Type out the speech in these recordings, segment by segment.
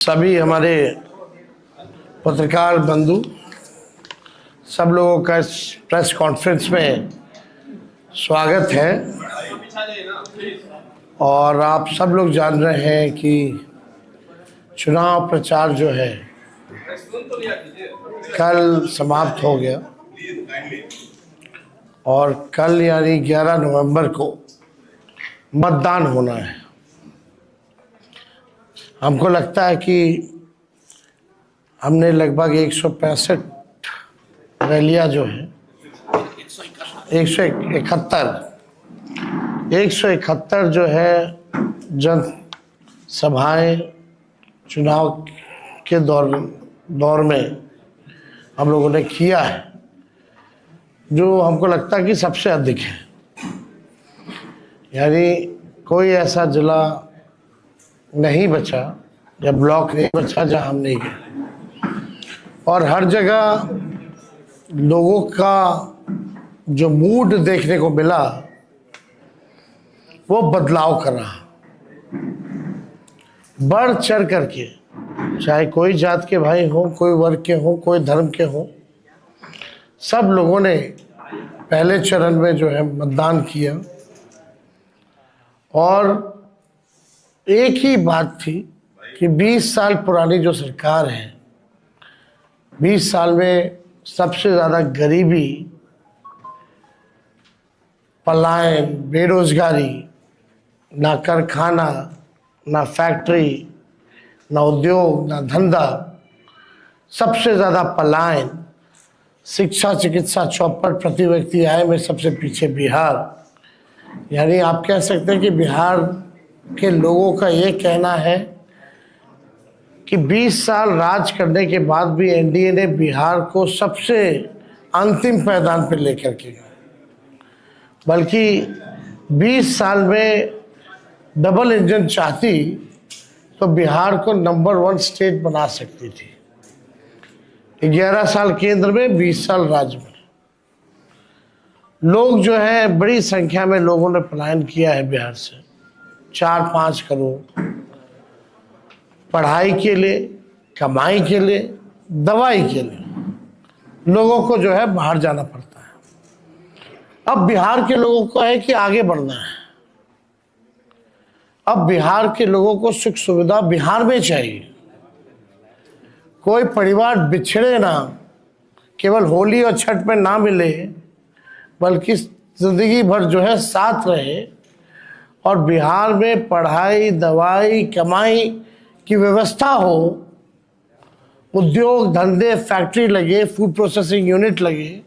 सभी हमारे पत्रकार बंधु सब लोगों का इस प्रेस कॉन्फ्रेंस में स्वागत है। और आप सब लोग जान रहे हैं कि चुनाव प्रचार जो है कल समाप्त हो गया और कल यानी 11 नवंबर को मतदान होना है। हमको लगता है कि हमने लगभग 165 रैलियां जो है 171 जो है जन सभाएं चुनाव के दौर में हम लोगों ने किया है, जो हमको लगता है कि सबसे अधिक है। यानी कोई ऐसा जिला नहीं बचा या ब्लॉक नहीं बचा जहां हम नहीं गए। और हर जगह लोगों का जो मूड देखने को मिला वो बदलाव कर रहा, बढ़ चढ़ करके, चाहे कोई जात के भाई हो, कोई वर्ग के हो, कोई धर्म के हो, सब लोगों ने पहले चरण में जो है मतदान किया। और एक ही बात थी कि 20 साल पुरानी जो सरकार है, 20 साल में सबसे ज़्यादा गरीबी, पलायन, बेरोजगारी, ना कारखाना, ना फैक्ट्री, ना उद्योग, ना धंधा, सबसे ज़्यादा पलायन, शिक्षा चिकित्सा चौपट, प्रति व्यक्ति आय में सबसे पीछे बिहार। यानी आप कह सकते हैं कि बिहार के लोगों का ये कहना है कि 20 साल राज करने के बाद भी एनडीए ने बिहार को सबसे अंतिम पायदान पर लेकर के गए, बल्कि 20 साल में डबल इंजन चाहती तो बिहार को नंबर 1 स्टेट बना सकती थी। 11 साल केंद्र में, 20 साल राज्य में। लोग जो है बड़ी संख्या में लोगों ने पलायन किया है बिहार से, 4-5 करोड़, पढ़ाई के लिए, कमाई के लिए, दवाई के लिए लोगों को जो है बाहर जाना पड़ता है। अब बिहार के लोगों को है कि आगे बढ़ना है। अब बिहार के लोगों को सुख सुविधा बिहार में चाहिए। कोई परिवार बिछड़े ना, केवल होली और छठ में ना मिले, बल्कि जिंदगी भर जो है साथ रहे। और बिहार में पढ़ाई, दवाई, कमाई की व्यवस्था हो, उद्योग धंधे, फैक्ट्री लगे, फूड प्रोसेसिंग यूनिट लगे।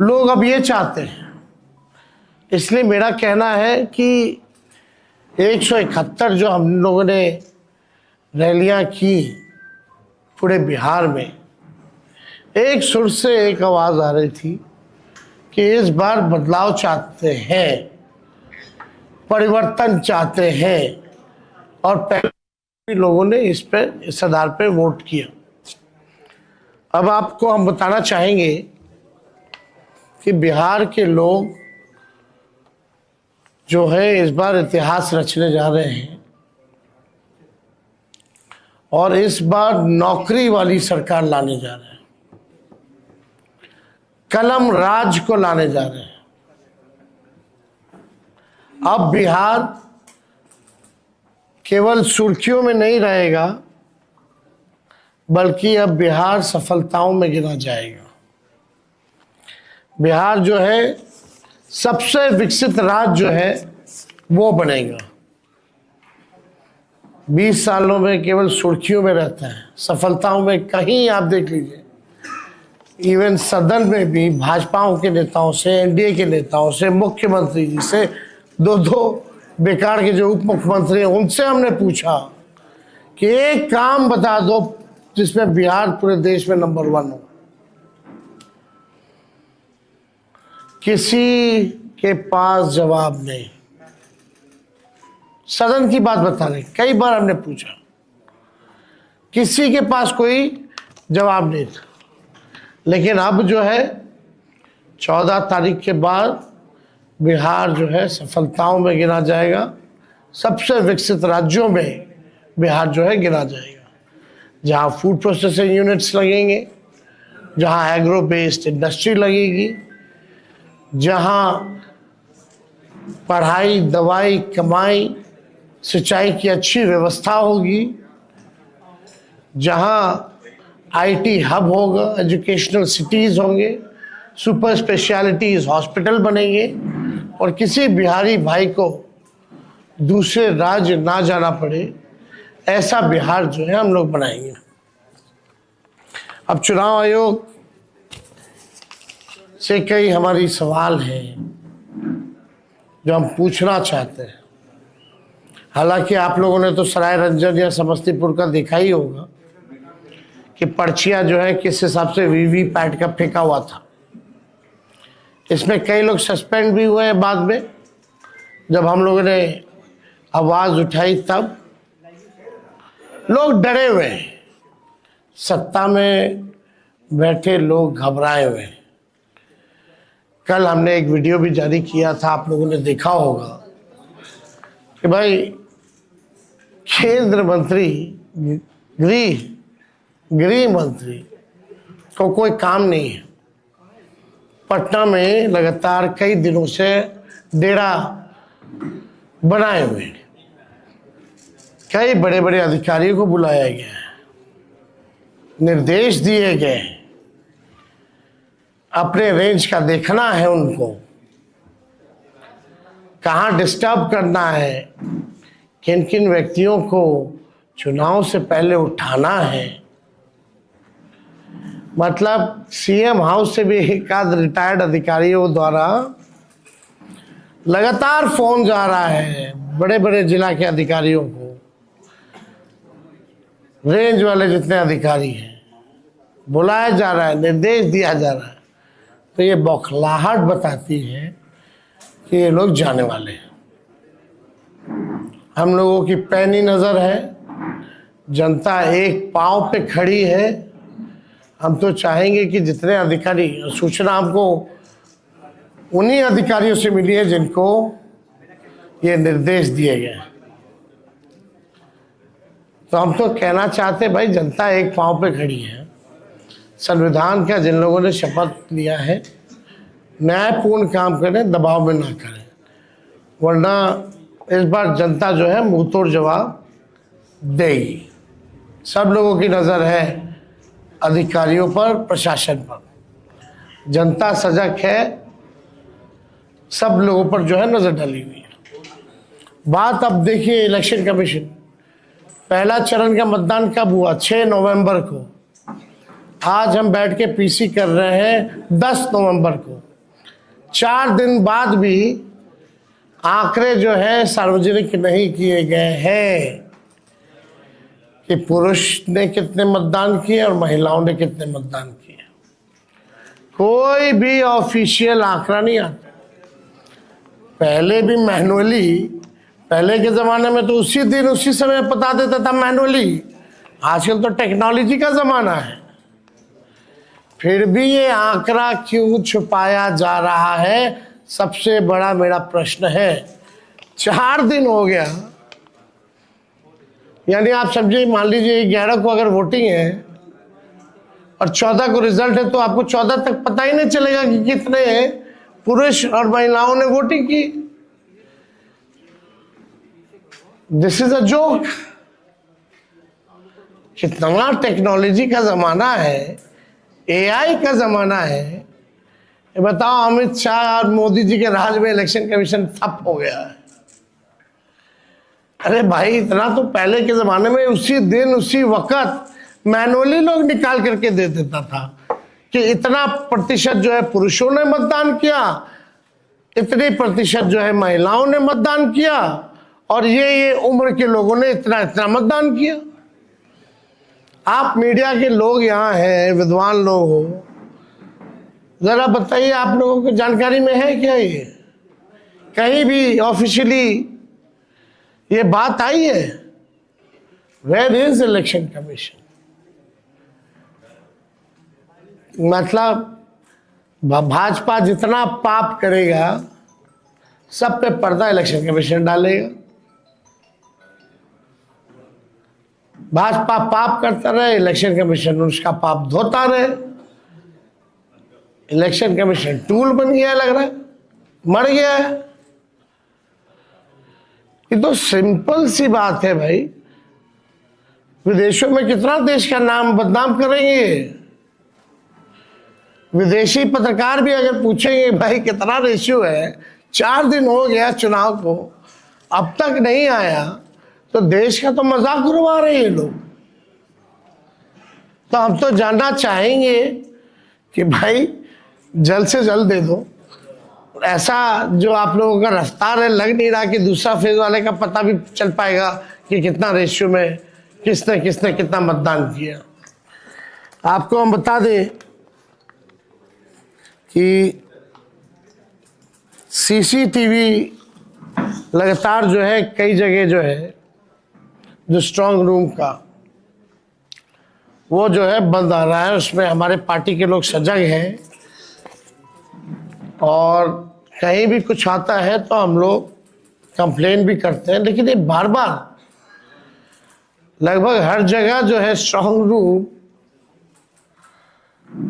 लोग अब ये चाहते हैं। इसलिए मेरा कहना है कि 171 जो हम लोगों ने रैलियां की पूरे बिहार में, एक सुर से एक आवाज़ आ रही थी कि इस बार बदलाव चाहते हैं, परिवर्तन चाहते हैं। और पहले लोगों ने इस आधार पे वोट किया। अब आपको हम बताना चाहेंगे कि बिहार के लोग जो है इस बार इतिहास रचने जा रहे हैं और इस बार नौकरी वाली सरकार लाने जा रहे हैं, कलम राज को लाने जा रहे हैं। अब बिहार केवल सुर्खियों में नहीं रहेगा, बल्कि अब बिहार सफलताओं में गिना जाएगा। बिहार जो है सबसे विकसित राज्य जो है वो बनेगा। 20 सालों में केवल सुर्खियों में रहता है, सफलताओं में कहीं आप देख लीजिए, इवन सदन में भी भाजपाओं के नेताओं से, एनडीए के नेताओं से, मुख्यमंत्री जी से, दो बेकार के जो उप मुख्यमंत्री हैं उनसे हमने पूछा कि एक काम बता दो जिसमें बिहार पूरे देश में नंबर 1 हो। किसी के पास जवाब नहीं। सदन की बात बता रहे, कई बार हमने पूछा, किसी के पास कोई जवाब नहीं था। लेकिन अब जो है 14 तारीख के बाद बिहार जो है सफलताओं में गिना जाएगा। सबसे विकसित राज्यों में बिहार जो है गिना जाएगा। जहाँ फूड प्रोसेसिंग यूनिट्स लगेंगे, जहाँ एग्रो बेस्ड इंडस्ट्री लगेगी, जहाँ पढ़ाई, दवाई, कमाई, सिंचाई की अच्छी व्यवस्था होगी, जहाँ आईटी हब होगा, एजुकेशनल सिटीज़ होंगे, सुपर स्पेशलिटीज़ हॉस्पिटल बनेंगे और किसी बिहारी भाई को दूसरे राज्य ना जाना पड़े, ऐसा बिहार जो है हम लोग बनाएंगे। अब चुनाव आयोग से कई हमारी सवाल हैं जो हम पूछना चाहते हैं। हालांकि आप लोगों ने तो सराय रंजन या समस्तीपुर का देखा ही होगा कि पर्चियां जो है किस हिसाब से वीवीपैट का फेंका हुआ था। इसमें कई लोग सस्पेंड भी हुए हैं बाद में, जब हम लोगों ने आवाज़ उठाई तब लोग डरे हुए हैं, सत्ता में बैठे लोग घबराए हुए हैं। कल हमने एक वीडियो भी जारी किया था, आप लोगों ने देखा होगा कि भाई केंद्र मंत्री, गृह मंत्री को कोई काम नहीं है। पटना में लगातार कई दिनों से डेरा बनाए हुए हैं। कई बड़े बड़े अधिकारियों को बुलाया गया है, निर्देश दिए गए हैं, अपने रेंज का देखना है उनको, कहाँ डिस्टर्ब करना है, किन किन व्यक्तियों को चुनाव से पहले उठाना है। मतलब सीएम हाउस से भी एक आध रिटायर्ड अधिकारियों द्वारा लगातार फोन जा रहा है बड़े बड़े जिला के अधिकारियों को, रेंज वाले जितने अधिकारी हैं, बुलाया जा रहा है, निर्देश दिया जा रहा है। तो ये बौखलाहट बताती है कि ये लोग जाने वाले हैं। हम लोगों की पैनी नज़र है, जनता एक पांव पे खड़ी है। हम तो चाहेंगे कि जितने अधिकारी, सूचना हमको उन्हीं अधिकारियों से मिली है जिनको ये निर्देश दिए गए। तो हम तो कहना चाहते भाई, जनता एक पांव पे खड़ी है। संविधान का जिन लोगों ने शपथ लिया है, न्यायपूर्ण काम करें, दबाव में ना करें, वरना इस बार जनता जो है मुंह तोड़ जवाब देगी। सब लोगों की नज़र है अधिकारियों पर, प्रशासन पर। जनता सजग है, सब लोगों पर जो है नज़र डाली हुई है। बात अब देखिए, इलेक्शन कमीशन पहला चरण का मतदान कब हुआ? 6 नवंबर को। आज हम बैठ के पीसी कर रहे हैं 10 नवंबर को। 4 दिन बाद भी आंकड़े जो है सार्वजनिक नहीं किए गए हैं कि पुरुष ने कितने मतदान किए और महिलाओं ने कितने मतदान किए। कोई भी ऑफिशियल आंकड़ा नहीं आता। पहले भी मैनुअली, पहले के ज़माने में तो उसी दिन उसी समय बता देता था मैनुअली। आजकल तो टेक्नोलॉजी का ज़माना है, फिर भी ये आंकड़ा क्यों छुपाया जा रहा है, सबसे बड़ा मेरा प्रश्न है। 4 दिन हो गया, यानी आप समझिए, मान लीजिए 11 को अगर वोटिंग है और 14 को रिजल्ट है, तो आपको 14 तक पता ही नहीं चलेगा कि कितने पुरुष और महिलाओं ने वोटिंग की। This is a joke. कितना टेक्नोलॉजी का जमाना है, एआई का जमाना है। ये बताओ, अमित शाह और मोदी जी के राज में इलेक्शन कमीशन ठप हो गया है। अरे भाई, इतना तो पहले के ज़माने में उसी दिन उसी वक्त मैनुअली लोग निकाल करके दे देता था कि इतना प्रतिशत जो है पुरुषों ने मतदान किया, इतनी प्रतिशत जो है महिलाओं ने मतदान किया, और ये उम्र के लोगों ने इतना इतना मतदान किया। आप मीडिया के लोग यहाँ हैं, विद्वान लोग हो, ज़रा बताइए, आप लोगों को जानकारी में है क्या? ये कहीं भी ऑफिशियली ये बात आई है? Where is election commission? मतलब भाजपा जितना पाप करेगा, सब पे पर्दा इलेक्शन कमीशन डालेगा। भाजपा पाप करता रहे, इलेक्शन कमीशन उसका पाप धोता रहे। इलेक्शन कमीशन टूल बन गया, लग रहा है मर गया है। ये तो सिंपल सी बात है भाई। विदेशों में कितना देश का नाम बदनाम करेंगे। विदेशी पत्रकार भी अगर पूछेंगे भाई कितना रेशियो है, 4 दिन हो गया चुनाव को, अब तक नहीं आया, तो देश का तो मजाक उड़वा रहे हैं ये लोग। तो हम तो जानना चाहेंगे कि भाई जल्द से जल्द दे दो। ऐसा जो आप लोगों का रफ्तार है, लग नहीं रहा कि दूसरा फेज वाले का पता भी चल पाएगा कि कितना रेशियो में किसने किसने कितना मतदान किया। आपको हम बता दें कि सीसीटीवी लगातार जो है कई जगह जो है, जो स्ट्रांग रूम का वो जो है बंद आ रहा है। उसमें हमारे पार्टी के लोग सजग हैं और कहीं भी कुछ आता है तो हम लोग कंप्लेन भी करते हैं, लेकिन ये बार बार लगभग हर जगह जो है स्ट्रांग रूम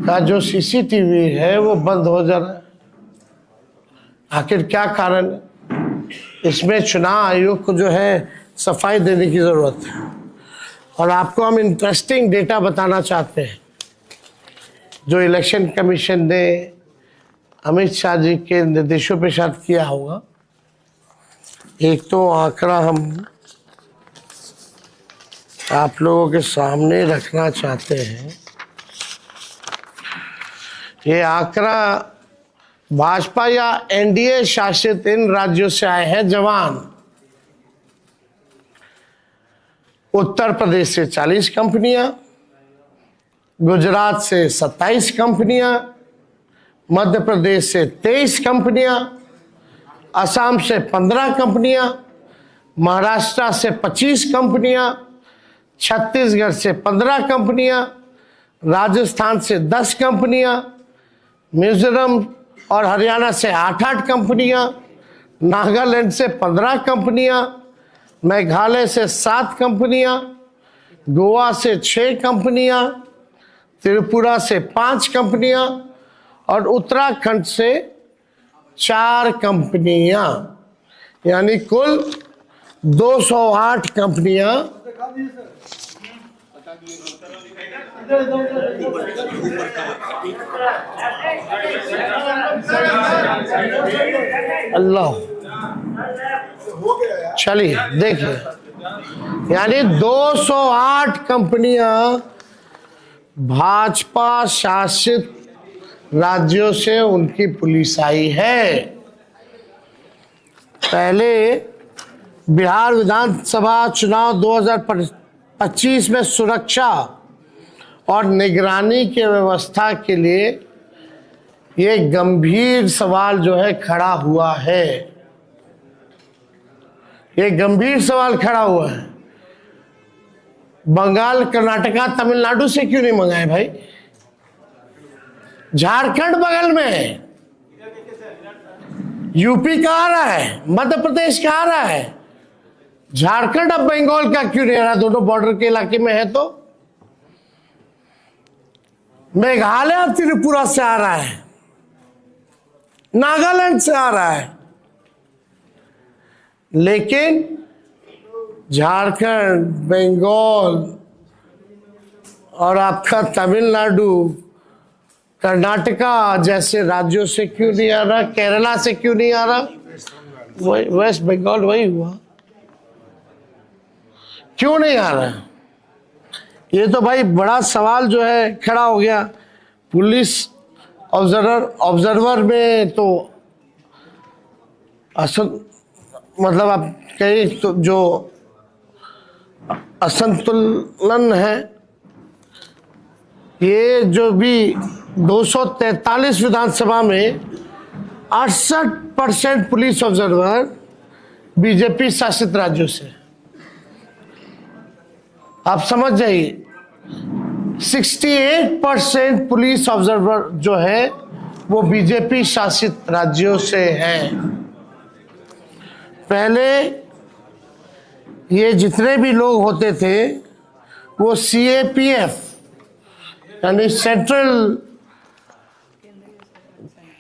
का जो सीसीटीवी है वो बंद हो जा रहा है। आखिर क्या कारण है? इसमें चुनाव आयोग को जो है सफाई देने की जरूरत है। और आपको हम इंटरेस्टिंग डेटा बताना चाहते हैं जो इलेक्शन कमीशन ने अमित शाह जी के निर्देशों पे शायद किया होगा। एक तो आंकड़ा हम आप लोगों के सामने रखना चाहते हैं। ये आंकड़ा भाजपा या एनडीए शासित इन राज्यों से आए हैं जवान। उत्तर प्रदेश से 40 कंपनियां, गुजरात से 27 कंपनियां, मध्य प्रदेश से 23 कंपनियां, असम से 15 कंपनियां, महाराष्ट्र से 25 कंपनियां, छत्तीसगढ़ से 15 कंपनियां, राजस्थान से 10 कंपनियां, मिजोरम और हरियाणा से 8-8 कंपनियां, नागालैंड से 15 कंपनियां, मेघालय से 7 कंपनियां, गोवा से 6 कंपनियां, त्रिपुरा से 5 कंपनियां और उत्तराखंड से 4 कंपनियां, यानी कुल 208 कंपनियां अल्लाह। चलिए देखिए, यानी 208 कंपनियां भाजपा शासित राज्यों से उनकी पुलिस आई है। पहले बिहार विधानसभा चुनाव 2025 में सुरक्षा और निगरानी की व्यवस्था के लिए ये गंभीर सवाल जो है खड़ा हुआ है। ये गंभीर सवाल खड़ा हुआ है। बंगाल, कर्नाटका, तमिलनाडु से क्यों नहीं मंगाए भाई? झारखंड बगल में है, यूपी का आ रहा है, मध्य प्रदेश का आ रहा है, झारखंड अब बंगाल का क्यों नहीं आ रहा? दोनों बॉर्डर के इलाके में है। तो मेघालय त्रिपुरा से आ रहा है, नागालैंड से आ रहा है, लेकिन झारखंड, बंगाल और आपका तमिलनाडु, कर्नाटका जैसे राज्यों से क्यों नहीं आ रहा? केरला से क्यों नहीं आ रहा? वेस्ट बंगाल वही हुआ, क्यों नहीं आ रहा? ये तो भाई बड़ा सवाल जो है खड़ा हो गया। पुलिस ऑब्जर्वर में तो मतलब आप कहीं तो जो असंतुलन है, ये जो भी 243 विधानसभा में 68% पुलिस ऑब्जर्वर बीजेपी शासित राज्यों से। आप समझ जाइए, 68% पुलिस ऑब्जर्वर जो है वो बीजेपी शासित राज्यों से हैं। पहले ये जितने भी लोग होते थे वो CAPF यानी सेंट्रल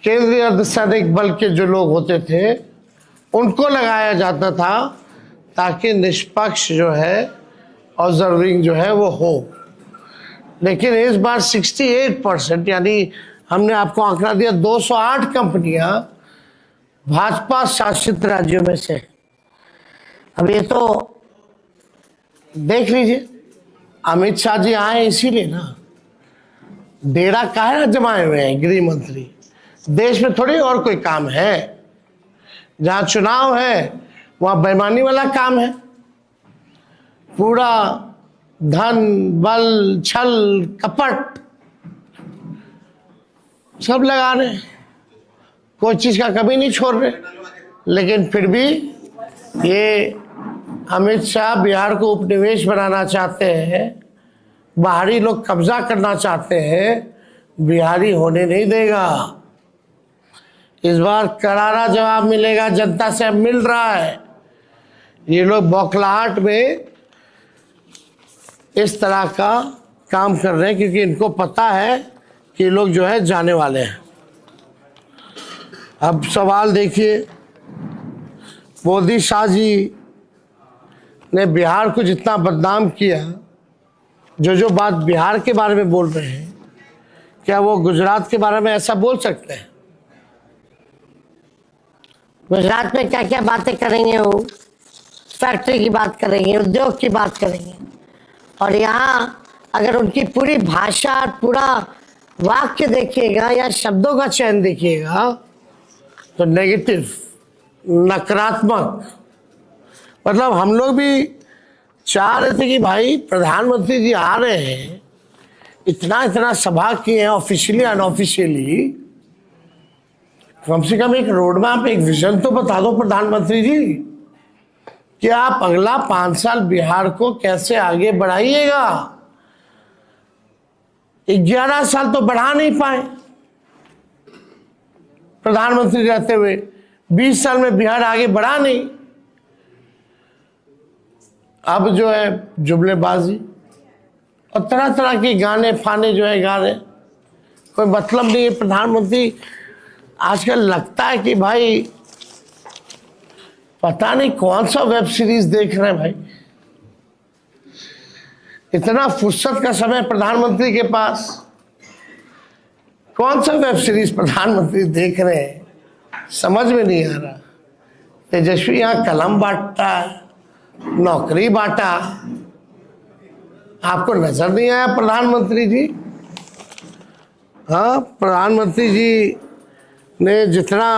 केंद्रीय अर्धसैनिक बल के जो लोग होते थे उनको लगाया जाता था ताकि निष्पक्ष जो है ऑब्जर्विंग जो है वो हो। लेकिन इस बार 68% यानी हमने आपको आंकड़ा दिया 208 कंपनियां भाजपा शासित राज्यों में से। अब ये तो देख लीजिए, अमित शाह जी आए इसीलिए ना, डेरा काहे ना जमाए हुए हैं गृह मंत्री। देश में थोड़ी और कोई काम है, जहां चुनाव है वहां बेईमानी वाला काम है। पूरा धन बल छल कपट सब लगा रहे, कोई चीज का कमी नहीं छोड़ रहे। लेकिन फिर भी ये अमित शाह बिहार को उपनिवेश बनाना चाहते हैं, बाहरी लोग कब्जा करना चाहते हैं, बिहारी होने नहीं देगा। इस बार करारा जवाब मिलेगा, जनता से अब मिल रहा है। ये लोग बौखलाहट में इस तरह का काम कर रहे हैं क्योंकि इनको पता है कि ये लोग जो है जाने वाले हैं। अब सवाल देखिए, मोदी शाह जी ने बिहार को जितना बदनाम किया, जो बात बिहार के बारे में बोल रहे हैं, क्या वो गुजरात के बारे में ऐसा बोल सकते हैं? गुजरात में क्या क्या बातें करेंगे, वो फैक्ट्री की बात करेंगे, उद्योग की बात करेंगे, और यहाँ अगर उनकी पूरी भाषा और पूरा वाक्य देखिएगा या शब्दों का चयन देखिएगा तो नेगेटिव, नकारात्मक। मतलब हम लोग भी चाह रहे थे कि भाई प्रधानमंत्री जी आ रहे हैं, इतना सभा किए हैं ऑफिशियली अनऑफिशियली, कम से कम एक रोड मैप, एक विजन तो बता दो प्रधानमंत्री जी कि आप अगला 5 साल बिहार को कैसे आगे बढ़ाइएगा। 11 साल तो बढ़ा नहीं पाए प्रधानमंत्री रहते हुए, 20 साल में बिहार आगे बढ़ा नहीं। अब जो है जुमलेबाजी और तरह तरह के गाने फाने जो है गा रहे, कोई मतलब नहीं है। प्रधानमंत्री आजकल लगता है कि भाई पता नहीं कौन सा वेब सीरीज देख रहे हैं भाई। इतना फुर्सत का समय प्रधानमंत्री के पास, कौन सा वेब सीरीज प्रधानमंत्री देख रहे हैं, समझ में नहीं आ रहा। तेजस्वी यहाँ कलम बांटता है, नौकरी बांटा, आपको नजर नहीं आया प्रधानमंत्री जी? हाँ, प्रधानमंत्री जी ने जितना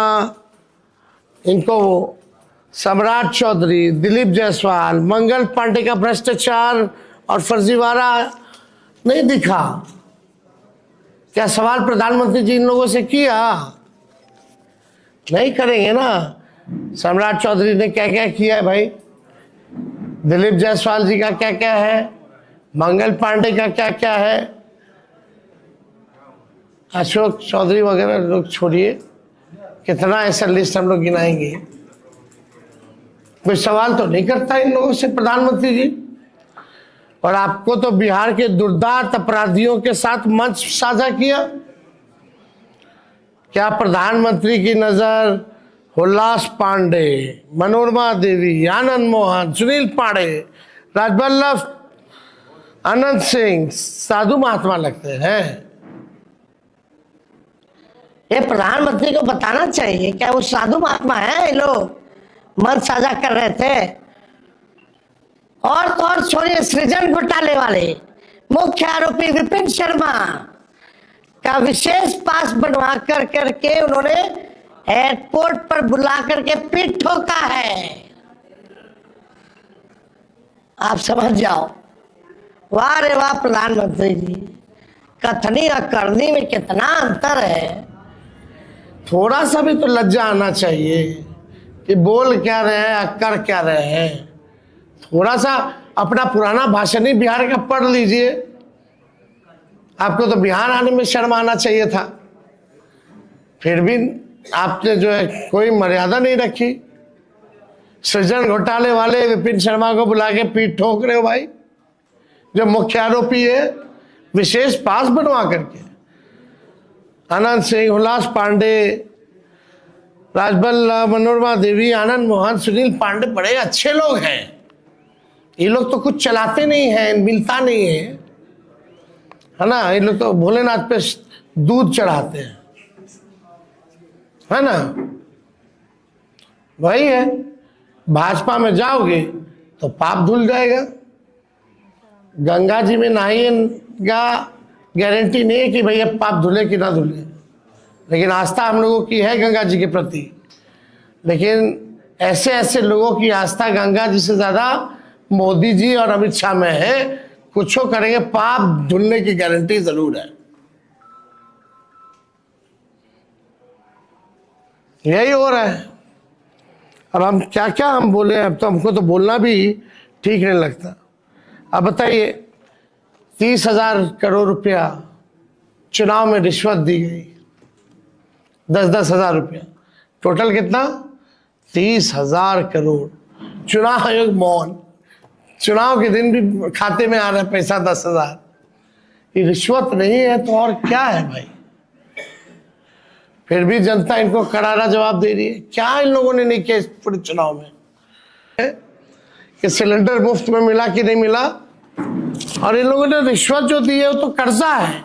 इनको सम्राट चौधरी, दिलीप जायसवाल, मंगल पांडे का भ्रष्टाचार और फर्जीवाड़ा नहीं दिखा, क्या सवाल प्रधानमंत्री जी इन लोगों से किया? नहीं करेंगे ना। सम्राट चौधरी ने क्या क्या किया है भाई, दिलीप जायसवाल जी का क्या क्या है, मंगल पांडे का क्या क्या है, अशोक चौधरी वगैरह लोग छोड़िए, कितना ऐसा लिस्ट हम लोग गिनाएंगे। कोई सवाल तो नहीं करता इन लोगों से प्रधानमंत्री जी। और आपको तो बिहार के दुर्दांत अपराधियों के साथ मंच साझा किया। क्या प्रधानमंत्री की नजर उल्लास पांडे, मनोरमा देवी, आनंद मोहन, सुनील पांडे, राजवल्लभ, अनंत सिंह साधु महात्मा लगते हैं? ये प्रधानमंत्री को बताना चाहिए, क्या वो साधु महात्मा है? ये लोग मंच साझा कर रहे थे। और तो और छोड़िए, सृजन घोटाले वाले मुख्य आरोपी विपिन शर्मा का विशेष पास बनवा करके उन्होंने एयरपोर्ट पर बुला करके पीठ ठोका है। आप समझ जाओ। वाह रे वाह प्रधानमंत्री जी, कथनी और करनी में कितना अंतर है। थोड़ा सा भी तो लज्जा आना चाहिए कि बोल क्या रहे हैं, कर क्या रहे हैं। थोड़ा सा अपना पुराना भाषण ही बिहार का पढ़ लीजिए। आपको तो बिहार आने में शर्म आना चाहिए था, फिर भी आपने जो है कोई मर्यादा नहीं रखी। सृजन घोटाले वाले विपिन शर्मा को बुला के पीठ ठोक रहे हो भाई, जो मुख्य आरोपी है विशेष पास बनवा करके। आनंद सिंह, हुलास पांडे, राजबल, मनोरमा देवी, आनंद मोहन, सुनील पांडे बड़े अच्छे लोग हैं। ये लोग तो कुछ चलाते नहीं हैं, मिलता नहीं है ना। ये लोग तो भोलेनाथ पे दूध चढ़ाते हैं, है ना। वही है, भाजपा में जाओगे तो पाप धुल जाएगा। गंगा जी में नहाइएगा, गारंटी नहीं है कि भैया पाप धुले कि ना धुले, लेकिन आस्था हम लोगों की है गंगा जी के प्रति। लेकिन ऐसे ऐसे लोगों की आस्था गंगा जी से ज़्यादा मोदी जी और अमित शाह में है। कुछ करेंगे, पाप धुलने की गारंटी जरूर है। यही हो रहा है। अब हम क्या क्या हम बोले, अब तो हमको तो बोलना भी ठीक नहीं लगता। अब बताइए, 30,000 करोड़ रुपया चुनाव में रिश्वत दी गई, 10-10 हज़ार रुपया, टोटल कितना? 30,000 करोड़। चुनाव आयोग मौन, चुनाव के दिन भी खाते में आ रहा है पैसा 10,000। ये रिश्वत नहीं है तो और क्या है भाई? फिर भी जनता इनको करारा जवाब दे रही है। क्या इन लोगों ने नहीं किया इस पूरे चुनाव में? कि सिलेंडर मुफ्त में मिला कि नहीं मिला? और इन लोगों ने रिश्वत जो दी है वो तो कर्जा है।